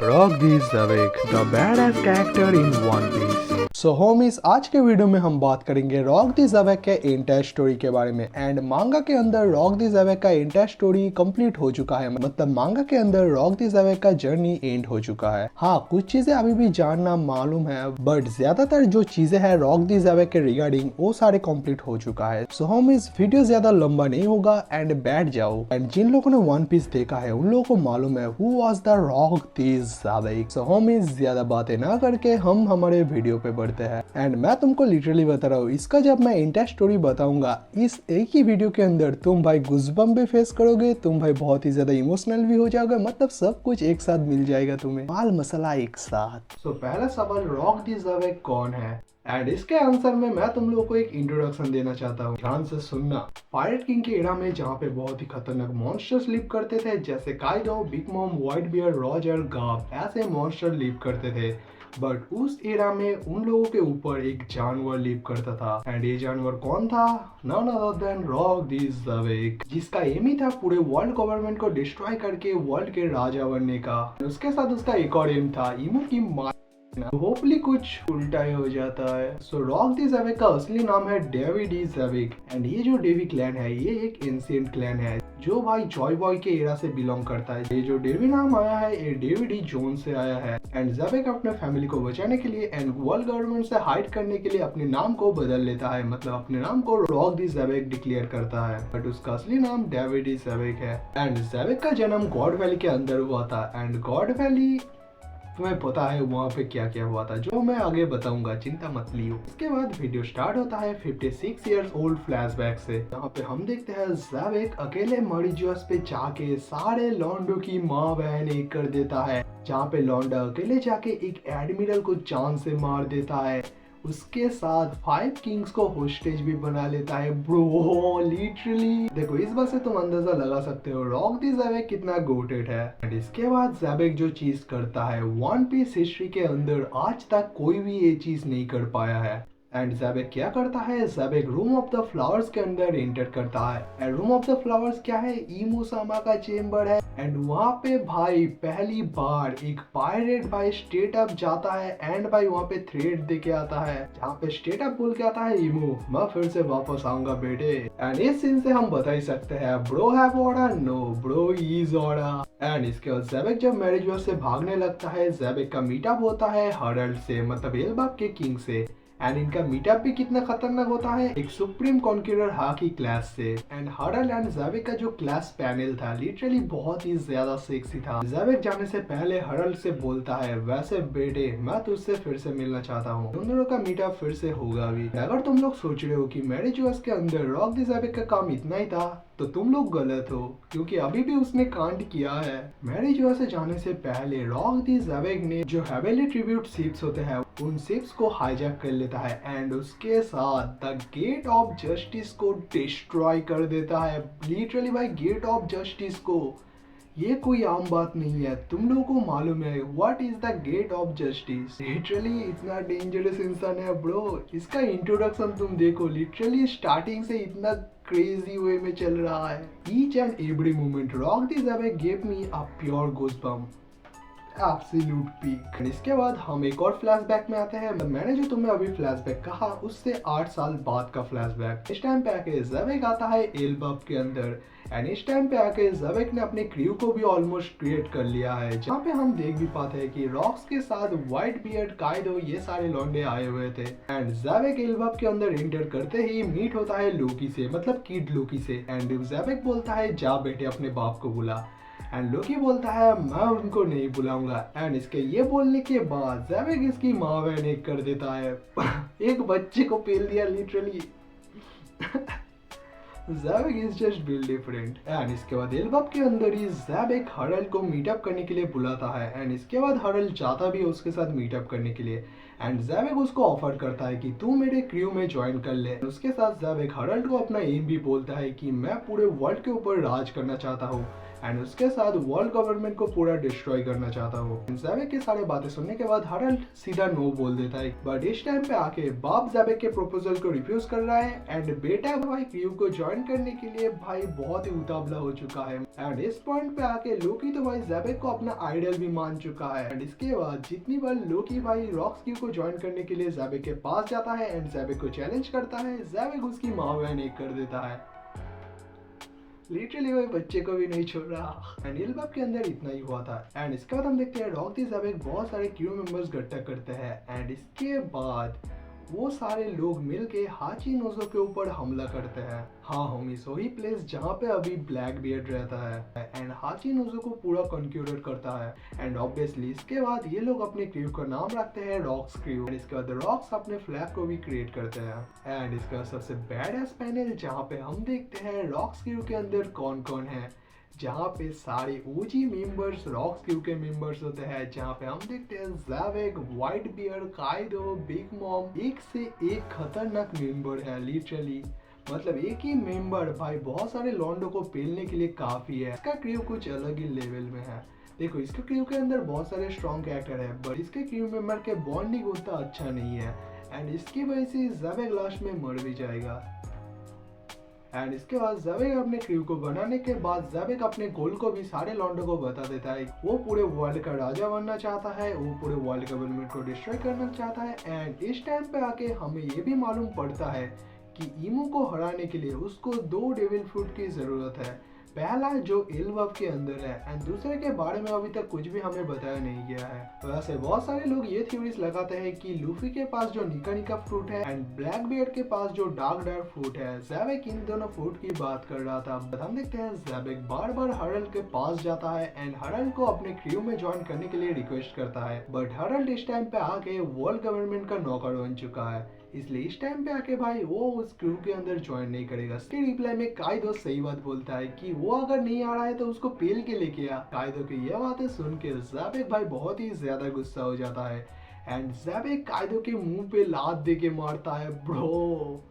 Rock the Zavik, the badass character in One Piece. So homies, आज के video में हम बात करेंगे रॉक दी ज़वेक के इंटायर स्टोरी के बारे में। एंड मांगा के अंदर रॉक दी ज़वेक का इंटायर स्टोरी कंप्लीट हो चुका है, मतलब मांगा के अंदर रॉक दी ज़वेक का जर्नी एंड हो चुका है। हाँ, कुछ चीजें अभी भी जानना मालूम है, बट ज्यादातर जो चीजें हैं रॉक दी ज़वेक के रिगार्डिंग वो सारे कंप्लीट हो चुका है। सो होमीज, वीडियो ज्यादा लंबा नहीं होगा एंड बैठ जाओ। एंड जिन लोगों ने वन पीस देखा है उन लोगों को मालूम है who was the Rocks D Xebec. So homies, ज्यादा बातें ना करके हम हमारे वीडियो पे बढ़ते हैं। एंड मैं तुमको लिटरली बता रहा हूँ, इसका जब मैं इंटर स्टोरी बताऊंगा इस एक ही वीडियो के अंदर, तुम भाई गुज़बम्प भी फेस करोगे, तुम भाई बहुत ही ज्यादा इमोशनल भी हो जाओगे, मतलब सब कुछ एक साथ मिल जाएगा तुम्हें, माल मसाला एक साथ। सो पहला सवाल, रॉक दी ज़वेक कौन है? एंड इसके आंसर में मैं तुम लोगों को एक इंट्रोडक्शन देना चाहता हूँ, ध्यान से सुनना। पायरेट किंग के एरा में जहाँ पे बहुत ही खतरनाक मॉन्स्टर्स लिव करते थे, जैसे Kaido, Big Mom, Whitebeard, Roger, गाब, ऐसे मॉन्स्टर लिव करते थे। बट उस एरा में उन लोगों के ऊपर एक जानवर लिव करता था। एंड ये जानवर कौन था? None other than rock D ज़वेक, जिसका एम ही था पूरे वर्ल्ड गवर्नमेंट को डिस्ट्रॉय करके वर्ल्ड के राजा बनने का। उसके साथ उसका एक और एम था, इमो की होपली कुछ उल्टा ही हो जाता है। सो रॉक दी ज़वेक का असली नाम है डेवी डी ज़वेक। एंड ये जो डेवी क्लैन है ये एक एंशिएंट क्लैन है जो भाई जॉय बॉय के एरा से बिलोंग करता है। ये जो डेवी नाम आया है ये डेवी डी जोन्स से आया है। एंड ज़वेक अपने फैमिली को बचाने के लिए एंड वर्ल्ड गवर्नमेंट से हाइड करने के लिए अपने नाम को बदल लेता है, मतलब अपने नाम को रॉक दी ज़वेक डिक्लेयर करता है, बट उसका असली नाम डेवी डी ज़वेक है। एंड ज़वेक का जन्म गॉड वैली के अंदर हुआ था। एंड गॉड वैली तुम्हें पता है वहाँ पे क्या क्या हुआ था, जो मैं आगे बताऊंगा, चिंता मत लियो। इसके बाद वीडियो स्टार्ट होता है 56 इयर्स ओल्ड फ्लैशबैक से, जहाँ पे हम देखते हैं ज़वेक अकेले मॉरिजियस पे जाके सारे लॉन्डो की माँ बहन एक कर देता है, जहाँ पे लॉन्डा अकेले जाके एक एडमिरल को जान से मार देता है। उसके साथ 5 किंग्स को होस्टेज भी बना लेता है। ब्रो लिटरली देखो, इस बात से तुम अंदाजा लगा सकते हो रॉक दी ज़वेक कितना गोटेड है। एंड इसके बाद ज़वेक जो चीज करता है वन पीस हिस्ट्री के अंदर आज तक कोई भी ये चीज नहीं कर पाया है। एंड ज़वेक क्या करता है, ज़वेक रूम ऑफ द फ्लावर्स के अंदर एंटर करता है। And room of the flowers क्या है? इमो सामा का चेम्बर है। एंड वहाँ पे भाई पहली बार एक पायरेट भाई स्ट्रेट अप जाता है एंड भाई वहाँ पे थ्रेड दे के आता है, जहाँ पे स्ट्रेट अप बोल के आता है, इमो मैं फिर से वापस आऊंगा बेटे। एंड इस सीन से हम बता ही सकते हैं bro have order, no bro is order. And इसके बाद ज़वेक जब मैरिज वर्स से भागने लगता है, ज़वेक का मीटअप होता है हरल्ड से, मतलब एल्बाब के किंग से। एंड इनका मीटअप भी कितना खतरनाक होता है, एक सुप्रीम कॉन्क्यूरर हाकी क्लास से। एंड हरल एंड ज़वेक का जो क्लास पैनल था लिटरली बहुत ही ज्यादा सेक्सी था। ज़वेक जाने से पहले हरल से बोलता है, वैसे बेटे मैं तुझसे फिर से मिलना चाहता हूँ, तुम दोनों का मीटअप फिर से होगा भी। अगर तुम लोग सोच रहे हो कि मैरिज वर्स के अंदर रॉक दी ज़वेक का काम इतना ही था, तो तुम लोग गलत हो, क्योंकि अभी भी उसने कांड किया है। मैरिज वर्स से जाने से पहले रॉक दी ज़वेक ने जो हेवेली ट्रिब्यूट शिप्स होते हैं उन शिप्स को हाईजैक कर लेता है एंड उसके साथ द गेट ऑफ जस्टिस को डिस्ट्रॉय कर देता है। लिटरली भाई गेट ऑफ जस्टिस को, ये कोई आम बात नहीं है। तुम लोगों को मालूम है what is the gate of justice? Literally इतना डेंजरस इंसान है ब्रो। इसका इंट्रोडक्शन तुम देखो, लिटरली स्टार्टिंग से इतना क्रेजी वे में चल रहा है। Each and every moment Rocks D Xebec gave me a pure goosebump, absolute peak. इसके बाद हम एक और फ्लैशबैक में आते हैं। मैंने जो तुम्हें अभी फ्लैशबैक कहा उससे 8 साल बाद का फ्लैशबैक। इस टाइम पे आके ज़वेक आता है एल्बाब के अंदर। एंड इस टाइम पे आके ज़वेक ने अपने क्रू को भी ऑलमोस्ट क्रिएट कर लिया है, जहाँ पे हम देख भी पाते हैं कि रॉक्स के साथ व्हाइट बियर्ड, काइडो, ये सारे लौंडे आए हुए थे। एंड ज़वेक एल्बाब के अंदर एंटर करते ही मीट होता है लोकी से, मतलब किड लोकी से। एंड ज़वेक बोलता है जा बेटे अपने बाप को बुला। एंड लोकी बोलता है मैं उनको नहीं बुलाऊंगा। एंड इसके ये बोलने के बाद ज़वेक इसकी माँ बहन एक कर देता है एक बच्चे को पेल दिया literally Xebec is just build different. And इसके बाद एल्बाब के अंदर ही ज़वेक हरल को मीटअप करने के लिए बुलाता है। एंड इसके बाद हरल जाता भी है उसके साथ मीटअप करने के लिए। एंड ज़वेक उसको ऑफर करता है कि तू मेरे क्रू में ज्वाइन कर ले। उसके साथ ज़वेक हरल को अपना एम भी बोलता है कि मैं पूरे वर्ल्ड के ऊपर राज करना चाहता हूँ। एंड उसके साथ वर्ल्ड गवर्नमेंट को पूरा डिस्ट्रॉय करना चाहता वो। ज़ैबेक के सारे बातें सुनने के बाद हरल्ड सीधा नो बोल देता है, बट इस टाइम पे आके बाप ज़ैबेक के प्रपोजल को रिफ्यूज कर रहा है एंड बेटा भाई क्रू को ज्वाइन करने के लिए भाई बहुत ही उतावला हो चुका है। एंड इस पॉइंट पे आके लोकी तो भाई ज़ैबेक को अपना आइडल भी मान चुका है। एंड इसके बाद जितनी बार लोकी भाई रॉक्स क्रू को ज्वाइन करने के लिए ज़ैबेक के पास जाता है एंड ज़ैबेक को चैलेंज करता है, ज़ैबेक उसकी माँ बहन एक कर देता है। लिटरली भाई बच्चे को भी नहीं छोड़ रहा। एंड इल्बाब के अंदर इतना ही हुआ था। एंड इसके बाद हम देखते हैं रॉक दी ज़ैबेक बहुत सारे क्रू मेंबर्स इकट्ठा करते हैं एंड इसके बाद वो सारे लोग मिलके हाची नोजो के ऊपर हमला करते हैं। हाँ होमीस, वही प्लेस जहाँ पे अभी ब्लैक बियर्ड रहता है एंड हाची नोजो को पूरा कॉन्क्यूरेट करता है। एंड ऑब्वियसली इसके बाद ये लोग अपने क्रू का नाम रखते हैं रॉक्स क्रू। एंड इसके बाद रॉक्स अपने फ्लैग को भी क्रिएट करते हैं। एंड इसके बाद सबसे बैडएस पैनल जहाँ पे हम देखते हैं रॉक्स क्रू के अंदर कौन कौन है, जहाँ पे सारे ओजी मेंबर्स रॉक्स क्रू के मेंबर्स होते हैं, जहाँ पे हम देखते हैं Xebec, Whitebeard, Kaido, Big Mom, एक से एक खतरनाक मेंबर है। लिटरली मतलब एक ही मेंबर भाई बहुत सारे लॉन्डो को पेलने के लिए काफी है। इसका क्रू कुछ अलग ही लेवल में है। देखो इसके क्रू के अंदर बहुत सारे स्ट्रॉन्ग कैरेक्टर है बट इसके क्रू मेंबर के बॉन्डिंग उतना अच्छा नहीं है एंड इसकी वजह से ज़ैबेक लास्ट में मर भी जाएगा। एंड इसके बाद ज़ैबेक अपने क्रू को बनाने के बाद ज़ैबेक अपने गोल को भी सारे लॉन्डो को बता देता है। वो पूरे वर्ल्ड का राजा बनना चाहता है, वो पूरे वर्ल्ड गवर्नमेंट को डिस्ट्रॉय करना चाहता है। एंड इस टाइम पे आके हमें ये भी मालूम पड़ता है कि ईमो को हराने के लिए उसको 2 डेविल फ्रूट की ज़रूरत है। पहला जो इल्बाब के अंदर है एंड दूसरे के बारे में अभी तक कुछ भी हमें बताया नहीं गया है। वैसे बहुत सारे लोग ये थ्योरीज लगाते हैं कि लूफी के पास जो निका निका फ्रूट है एंड ब्लैक बियर्ड के पास जो डार्क डार्क फ्रूट है, ज़ैबेक इन दोनों फ्रूट की बात कर रहा था। हम देखते हैं ज़ैबेक बार बार हरल्ड के पास जाता है एंड हरल्ड को अपने क्रू में ज्वाइन करने के लिए रिक्वेस्ट करता है बट हरल्ड इस टाइम पे आके वर्ल्ड गवर्नमेंट का नौकर बन चुका है, इसलिए इस टाइम पे आके भाई वो उस क्रू के अंदर ज्वाइन नहीं करेगा। इसके रिप्लाई में काइदो सही बात बोलता है कि वो अगर नहीं आ रहा है तो उसको पेल के लेके आ। काइदो की ये बातें सुन के ज़ैबेक भाई बहुत ही ज्यादा गुस्सा हो जाता है एंड ज़ैबेक काइदो के मुंह पे लात दे के मारता है। Bro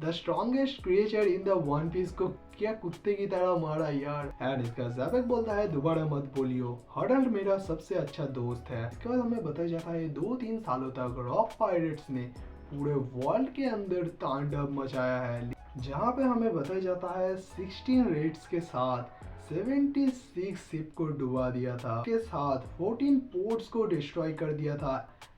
the strongest creature in the One Piece को क्या कुत्ते की तरह मारा यार। एंड इसका ज़ैबेक बोलता है दोबारा मत बोलियो, हरल्ड मेरा सबसे अच्छा दोस्त है। इसके बाद हमें बताया जाता है 2-3 सालों तक रॉक पायरेट्स ने पूरे वर्ल्ड के अंदर तांडव मचाया है, जहाँ पे हमें बताया जाता है 16 रेड्स के साथ 76 शिप को डुबा दिया था, के साथ 14 पोर्ट्स को डिस्ट्रॉय कर दिया था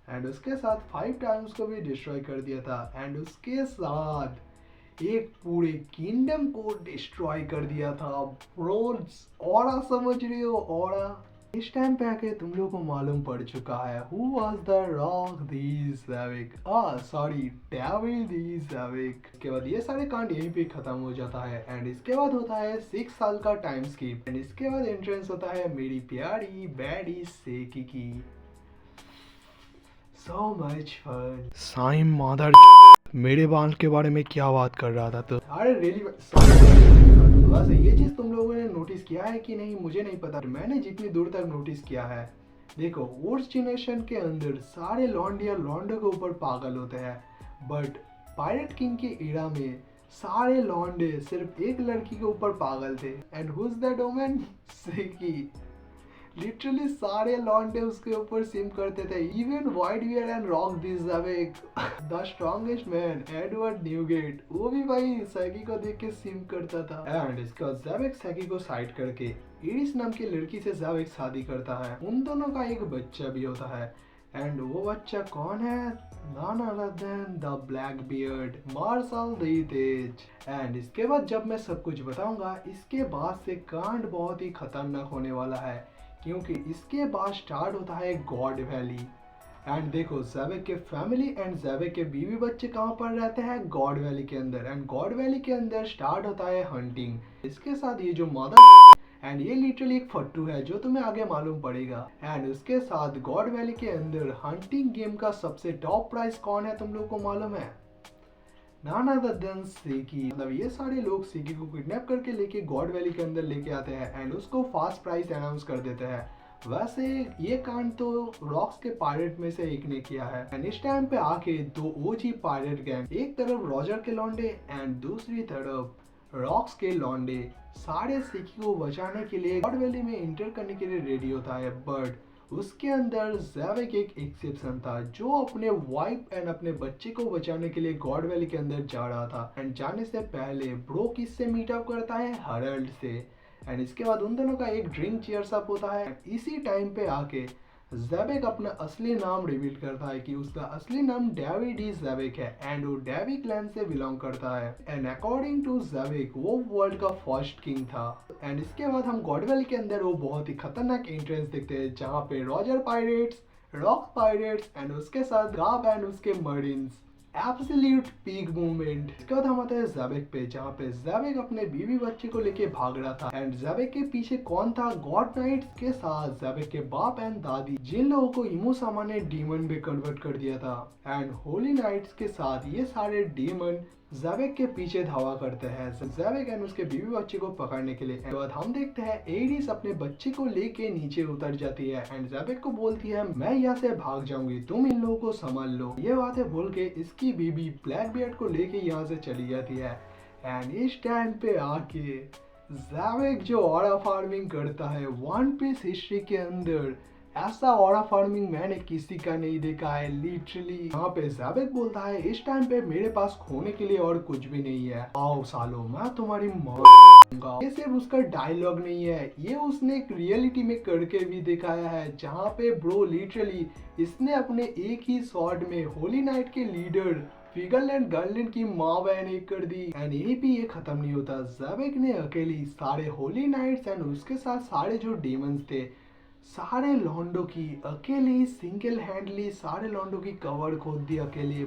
एंड उसके साथ 5 टाइम्स को भी डिस्ट्रॉय कर दिया था एंड उसके साथ एक पूरे किंगडम को डिस्ट्रॉय कर दिया था। ब्रोस ऑरा समझ रहे हो, ऑरा। इस टाइम पे आके तुम लोगों को मालूम पड़ चुका है who was the Rocks D Xebec, sorry devil D Xebec. इसके बाद ये सारे कांड यहीं पे खत्म हो जाता है एंड इसके बाद होता है 6 साल का टाइम स्किप एंड इसके बाद एंट्रेंस होता है मेरी प्यारी बैडी सेकी की। So much fun. साइम मदर मेरे बाल के बारे में क्या बात कर रहा था तो अरे रियली वैसे ये चीज तुम लोगों ने नोटिस किया है कि नहीं मुझे नहीं पता, मैंने जितनी दूर तक नोटिस किया है देखो वुड्स जनरेशन के अंदर सारे लॉन्डिया लॉन्डो के ऊपर पागल होते हैं बट पायरेट किंग के एरा में सारे लॉन्डे सिर्फ एक लड़की के ऊपर पागल थे and who is that woman? सेकी। लिटरली सारे लॉन्डे उसके ऊपर सिम करते थे, even Whitebeard and Rocks D Xebec, the strongest man Edward Newgate, वो भी भाई सेकी को देख के सिम करता था। एंड इसके बाद ज़ैबेक सेकी को साइड करके इरिस नाम की लड़की से ज़ैबेक शादी करता है। उन दोनों का एक बच्चा भी होता है एंड वो बच्चा कौन है? none other than the Blackbeard, Marshall D Teach. And इसके बाद जब मैं सब कुछ बताऊंगा इसके बाद से कांड बहुत ही खतरनाक होने वाला है क्योंकि इसके बाद स्टार्ट होता है गॉड वैली। एंड देखो ज़ैबेक के फैमिली एंड ज़ैबेक के बीवी बच्चे कहाँ पर रहते हैं? गॉड वैली के अंदर। एंड गॉड वैली के अंदर स्टार्ट होता है हंटिंग। इसके साथ ये जो मदर एंड ये लिटरली एक फट्टू है जो तुम्हें आगे मालूम पड़ेगा। एंड उसके साथ गॉड वैली के अंदर हंटिंग गेम का सबसे टॉप प्राइस कौन है तुम लोग को मालूम है? none other than सेकी। मतलब ये सारे लोग सेकी को किडनैप करके लेके गॉड वैली के अंदर लेके आते हैं एंड उसको फास्ट प्राइस अनाउंस कर देते हैं। वैसे ये कांड तो रॉक्स के पायरेट में से एक ने किया है एंड इस टाइम पे आके 2 ओजी पायरेट गैंग, एक तरफ रॉजर के लौंडे एंड दूसरी तरफ रॉक्स के लौंडे सारे सिकी को बचाने के लिए गॉड वैली में एंटर करने के लिए रेडी होता है, बट उसके अंदर ज़ैवेक एक एक्सेप्शन था जो अपने वाइफ एंड अपने बच्चे को बचाने के लिए गॉड वैली के अंदर जा रहा था। एंड जाने से पहले ब्रो किससे मीटअप करता है, हरल्ड से। एंड इसके बाद उन दोनों का एक ड्रिंक चीयर्स अप होता है। इसी टाइम पे आके ज़ैवेक अपना असली नाम रिवील करता है कि उसका असली नाम डेविड डी ज़ैवेक है एंड वो डेवी क्लैन से बिलोंग करता है। एंड अकॉर्डिंग टू ज़ैवेक वो वर्ल्ड का फर्स्ट किंग था। एंड इसके बाद हम गॉड वैली के अंदर वो बहुत ही खतरनाक एंट्रेंस देखते हैं जहाँ पे Roger pirates, rock pirates and उसके साथ गाब एंड उसके मरीन्स एब्सोल्यूट पीक मूवमेंट। इसके बाद हम आते हैं ज़ैवेक पे जहाँ पे ज़ैवेक अपने बीवी बच्चे को लेके भाग रहा था। एंड ज़ैवेक के पीछे कौन था, गॉड नाइट्स के साथ ज़ैवेक के बाप एंड दादी जिन लोगों को इमोसामा ने डीमन में कन्वर्ट कर दिया था। एंड होली नाइट्स के साथ ये सारे डीमन ज़ैवेक के पीछे धावा करते हैं ज़ैवेक एंड उसके बीवी बच्चे को पकड़ने के लिए। के बाद हम देखते हैं एरिस अपने बच्चे को लेके नीचे उतर जाती है एंड ज़ैवेक को बोलती है मैं यहाँ से भाग जाऊंगी, तुम इन लोगों को संभाल लो। ये बातें बोल के इसकी बीबी ब्लैक बियर्ड को लेके यहाँ से चली जाती है। एंड इस टाइम पे आके ज़ैवेक जो ऑरा फार्मिंग करता है वन पीस हिस्ट्री के अंदर, ऐसा ऑरा फार्मिंग मैंने किसी का नहीं देखा है लिटरली। यहाँ पे ज़ैवेक बोलता है इस टाइम पे मेरे पास खोने के लिए और कुछ भी नहीं है, आओ सालो मैं तुम्हारी माँ। ये सिर्फ उसका डायलॉग नहीं है, ये उसने एक रियलिटी में करके भी दिखाया है जहाँ पे ब्रो लिटरली इसने अपने एक ही शॉट में होली नाइट के लीडर फिगरलैंड गार्लैंड की माँ बहन एक कर दी। एंड ये भी ये खत्म नहीं होता, ज़ैवेक ने अकेली सारे होली नाइट्स एंड उसके साथ सारे जो डीमंस थे सारे लॉन्डो की अकेली सिंगल हैंडली सारे लॉन्डो की कवर खोद दी अकेले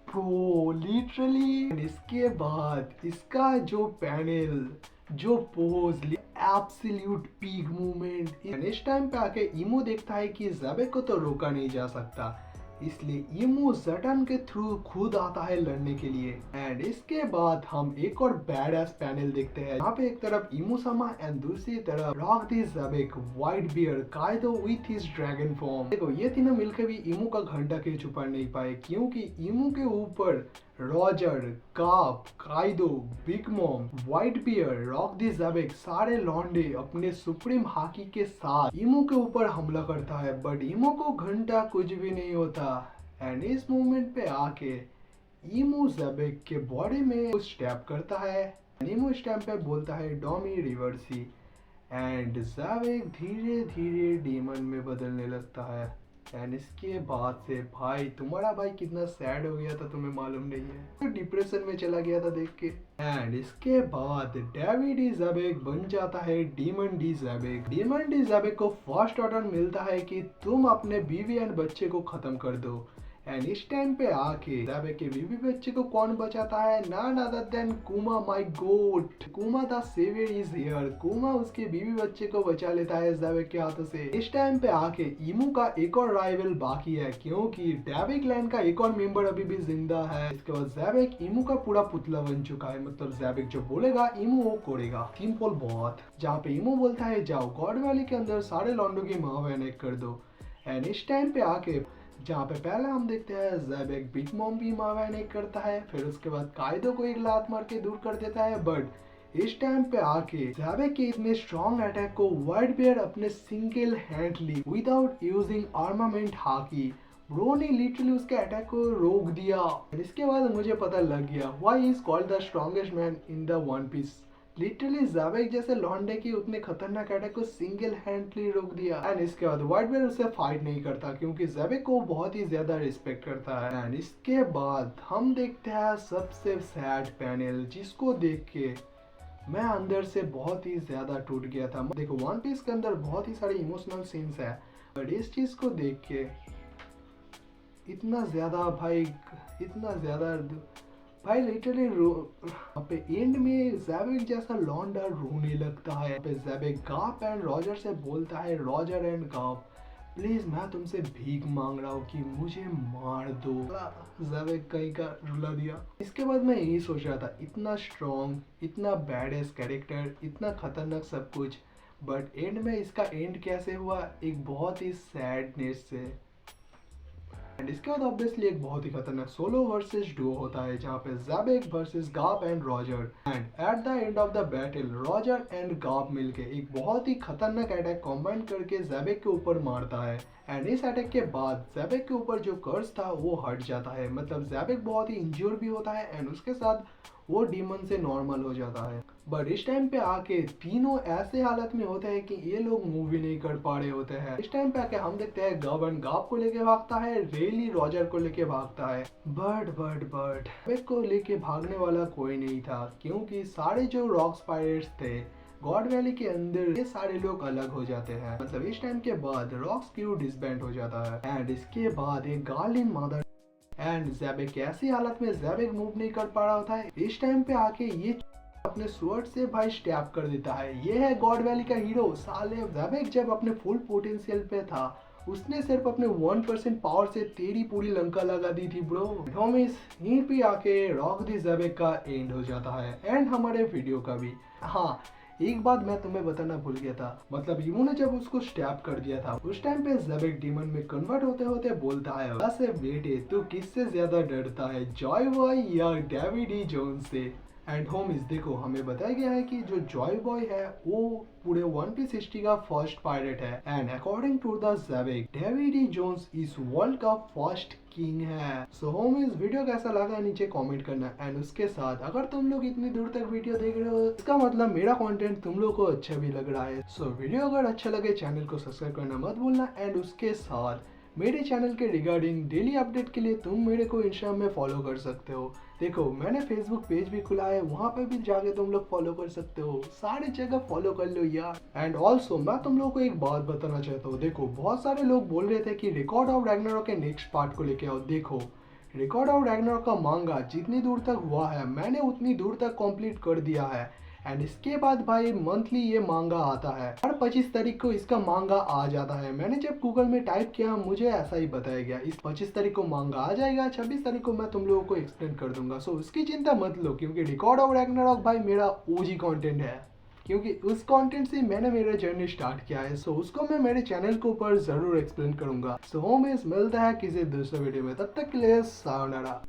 प्रो लिटरली। इसके बाद इसका जो पैनल जो पोज एब्सोल्यूट पीक मूवमेंट। इस टाइम पे आके इमो देखता है कि ज़ैवेक को तो रोका नहीं जा सकता, इसलिए इमो ज़टन के थ्रू खुद आता है लड़ने के लिए। एंड इसके बाद हम एक और बैडएस पैनल देखते हैं यहाँ पे एक तरफ इमोसामा एंड दूसरी तरफ Rocks D Xebec, Whitebeard, Kaido with his dragon form. देखो ये तीनों मिलकर भी इमो का घंटा क्यों छुपा नहीं पाए, क्योंकि इमो के ऊपर Roger, Garp, Kaido, Big Mom, Whitebeard, Rocks D Xebec सारे लॉन्डे अपने सुप्रीम हाकी के साथ इमो के ऊपर हमला करता है, बट इमो को घंटा कुछ भी नहीं होता। एंड इस मूवमेंट पे आके इमो ज़ैवेक के बॉडी में स्टैप करता है। इमो इस टाइम पे बोलता है डोमी रिवर्सी एंड ज़ैवेक धीरे धीरे डीमन में बदलने लगता है। एंड इसके बाद से भाई तुम्हारा भाई कितना सैड हो गया था तुम्हें मालूम नहीं है, तो डिप्रेशन में चला गया था देख के। एंड इसके बाद डेविड डी ज़ैवेक बन जाता है डीमन डी ज़ैवेक। डीमन डी ज़ैवेक को फर्स्ट ऑर्डर मिलता है कि तुम अपने बीवी एंड बच्चे को खत्म कर दो। एंड इस टाइम पे आके ज़ैवेक के बीवी बच्चे को कौन बचाता है, नॉन अदर देन कुमा माय गोट। कुमा द सेवियर इज हियर। कुमा उसके बीवी बच्चे को बचा लेता है ज़ैवेक के हाथों से। इस टाइम पे आके इमू का एक और राइवल बाकी है क्योंकि डेवी क्लैन का एक और मेंबर अभी भी जिंदा है। इसके बाद ज़ैवेक इमू का पूरा पुतला बन चुका है, मतलब ज़ैवेक जो बोलेगा इमू वो करेगा, सिंपल बहुत। जहाँ पे इमू बोलता है जाओ गॉड वैली के अंदर सारे लॉन्डो की माँ बहन कर दो। एंड इस टाइम पे आके जहाँ पे पहले हम देखते हैं ज़ैवेक बिग मॉम की माँ बहन करता है, फिर उसके बाद काइदो को एक लात मार के दूर कर देता है। बट इस टाइम पे आके ज़ैवेक के इतने स्ट्रॉन्ग अटैक को व्हाइट बियर अपने single handedly without using armament haki bro ने लिटरली उसके अटैक को रोक दिया। इसके बाद मुझे पता लग गया why is called the strongest man in the One Piece. Literally Xebec जैसे लॉन्डे की उतने खतरनाक अटैक को सिंगल हैंडली रोक दिया। एंड इसके बाद व्हाइट बियर उससे फाइट नहीं करता क्योंकि ज़ैवेक को बहुत ही ज्यादा रिस्पेक्ट करता है। एंड इसके बाद हम देखते हैं सबसे सैड पैनल जिसको देख के मैं अंदर से बहुत ही ज्यादा टूट गया था। देखो वन पीस के अंदर बहुत ही सारे इमोशनल सीन्स है, बट इस चीज को देख के इतना ज्यादा भाई लिटरली पे एंड में ज़ैवेक जैसा लॉन्डा रोने लगता है। पे ज़ैवेक गाप एंड रॉजर से बोलता है, रॉजर एंड गाप प्लीज मैं तुमसे भीख मांग रहा हूँ कि मुझे मार दो। ज़ैवेक कहीं का रुला दिया। इसके बाद मैं यही सोच रहा था इतना स्ट्रॉन्ग, इतना बैडेस कैरेक्टर, इतना खतरनाक सब कुछ, बट एंड में इसका एंड कैसे हुआ, एक बहुत ही सैडनेस से। एंड इसके बाद ऑब्वियसली एक बहुत ही खतरनाक सोलो वर्सेस डुओ होता है जहाँ पे Xebec versus Garp and Roger, and at the end of the battle Roger and Garp मिलके एक बहुत ही खतरनाक अटैक कॉम्बाइन करके ज़ेबेक के ऊपर मारता है। एंड इस अटैक के बाद ज़ेबेक के ऊपर जो कर्स था वो हट जाता है, मतलब ज़ेबेक बहुत ही इंज्योर भी होता है एंड उसके साथ वो डीमन से नॉर्मल हो जाता है। बट इस टाइम पे आके तीनों ऐसे हालत में होते हैं कि ये लोग मूव भी नहीं कर पा रहे होते हैं। इस टाइम पे आके हम देखते हैं गवर्न गाप को लेके भागता है, रेली रॉजर को लेके भागता है, बट ज़ेबेक को लेके भागने वाला कोई नहीं था क्योंकि सारे जो रॉक्स पायरेट्स थे गॉड वैली के अंदर ये सारे लोग अलग हो जाते हैं। मतलब इस टाइम के बाद रॉक्स क्रू डिसबैंड हो जाता है एंड इसके बाद एक गार्लिन मदर एंड ज़ेबेक ऐसी हालत में ज़ेबेक मूव नहीं कर पा रहा होता है। इस टाइम पे आके ये अपने स्वॉर्ड से भाई स्टैब कर देता है। ये है गॉड वैली का हीरो। साले ज़ेबेक जब अपने फुल पोटेंशियल पे था उसने सिर्फ अपने 1% पावर से तेरी पूरी लंका लगा दी थी ब्रो। होमिस यहीं पे आके रॉक दी ज़ेबेक का एंड हो जाता है एंड हमारे वीडियो का भी। हाँ, एक बात मैं तुम्हें बताना भूल गया था, मतलब यूमो ने जब उसको स्टैब कर दिया था उस टाइम पे ज़ेबेक डीमन में कन्वर्ट होते होते बोलता है, वैसे बेटे तू किससे ज्यादा डरता है, जॉय बॉय या डेविड ई जोन्स से। एंड होमिस देखो, हमें बताया गया है कि जो जॉय बॉय है वो पूरे वन पीस हिस्ट्री का फर्स्ट पायरेट है and according to the Xebec David E Jones इस वर्ल्ड का फर्स्ट किंग है। सो होमिस वीडियो कैसा लगा नीचे कमेंट करना एंड उसके साथ अगर तुम लोग इतनी दूर तक वीडियो देख रहे हो इसका मतलब मेरा कंटेंट तुम लोग को अच्छा भी लग रहा है। सो वीडियो अगर अच्छा लगे चैनल को सब्सक्राइब करना मत भूलना एंड उसके साथ मेरे चैनल के रिगार्डिंग डेली अपडेट के लिए तुम मेरे को इंस्टाग्राम में फॉलो कर सकते हो। देखो मैंने फेसबुक पेज भी खुला है, वहाँ पे भी जाके तुम लोग फॉलो कर सकते हो, सारी जगह फॉलो कर लो यार। एंड ऑल्सो मैं तुम लोग को एक बात बताना चाहता हूँ, देखो बहुत सारे लोग बोल रहे थे कि रिकॉर्ड ऑफ रैग्नारॉक के नेक्स्ट पार्ट को लेके आओ। देखो रिकॉर्ड ऑफ रैग्नारॉक का मांगा जितनी दूर तक हुआ है मैंने उतनी दूर तक कंप्लीट कर दिया है एंड इसके बाद भाई मंथली ये मांगा आता है, हर 25 तारीख को इसका मांगा आ जाता है। मैंने जब गूगल में टाइप किया मुझे ऐसा ही बताया गया, इस 25 तारीख को मांगा आ जाएगा, 26 तारीख को मैं तुम लोगों को एक्सप्लेन कर दूंगा। सो उसकी चिंता मत लो क्योंकि रिकॉर्ड ऑफ रैग्नारॉक भाई मेरा ओजी कंटेंट है, क्योंकि उस कंटेंट से मैंने मेरा जर्नी स्टार्ट किया है। सो उसको मैं मेरे चैनल के ऊपर जरूर एक्सप्लेन करूंगा। सो होमिस मिलता है किसी दूसरे वीडियो में, तब तक के लिए सायोनारा।